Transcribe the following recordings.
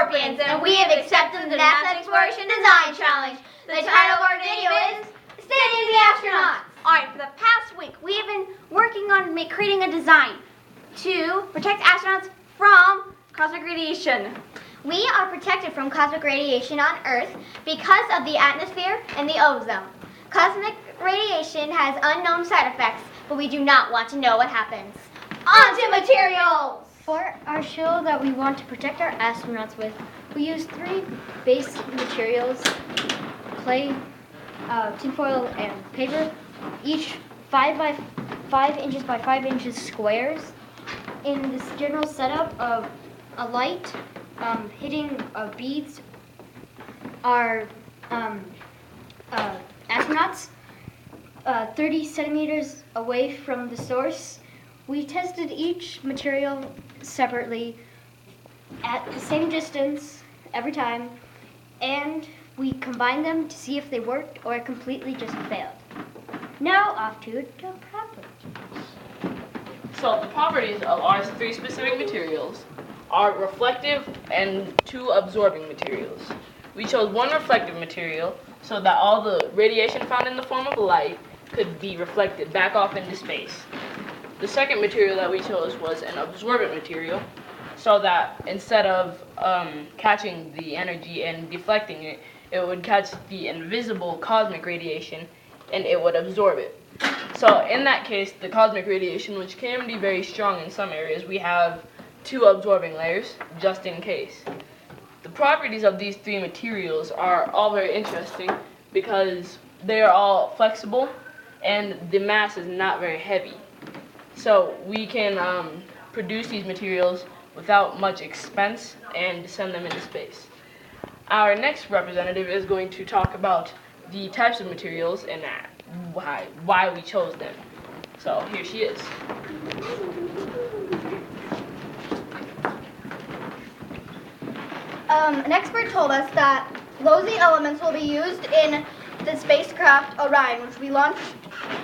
Scorpions, and we have accepted the NASA Exploration Design Challenge. The title of our video is Studying the Astronauts. Alright, for the past week, we have been working on creating a design to protect astronauts from cosmic radiation. We are protected from cosmic radiation on Earth because of the atmosphere and the ozone. Cosmic radiation has unknown side effects, but we do not want to know what happens. On to materials! For our shield that we want to protect our astronauts with, we use 3 base materials: clay, tinfoil, and paper, each 5 by 5 inches by 5 inches squares. In this general setup of a light hitting beads are astronauts 30 centimeters away from the source. We tested each material separately at the same distance every time, and we combined them to see if they worked or completely just failed. Now off to the properties. So the properties of our 3 specific materials are reflective and 2 absorbing materials. We chose 1 reflective material so that all the radiation found in the form of light could be reflected back off into space. The second material that we chose was an absorbent material so that instead of catching the energy and deflecting it, it would catch the invisible cosmic radiation and it would absorb it. So in that case, the cosmic radiation, which can be very strong in some areas, we have 2 absorbing layers just in case. The properties of these 3 materials are all very interesting because they are all flexible and the mass is not very heavy. So we can produce these materials without much expense and send them into space. Our next representative is going to talk about the types of materials and why we chose them. So here she is. An expert told us that low-Z elements will be used in the spacecraft Orion, which we launched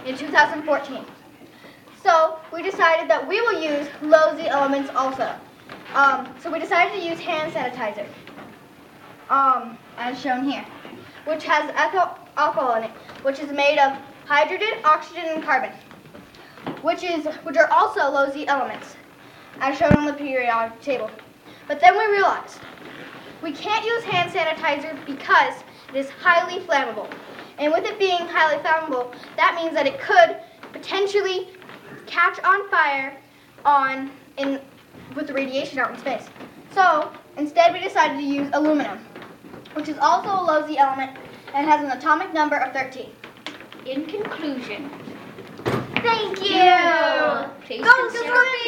in 2014. So we decided that we will use low-Z elements also. So we decided to use hand sanitizer, as shown here, which has alcohol in it, which is made of hydrogen, oxygen, and carbon, which are also low-Z elements, as shown on the periodic table. But then we realized we can't use hand sanitizer because it is highly flammable. And with it being highly flammable, that means that it could potentially catch on fire with the radiation out in space. So instead we decided to use aluminum, which is also a low-Z element and has an atomic number of 13. In conclusion, Thank you! please Go consider Scorpions!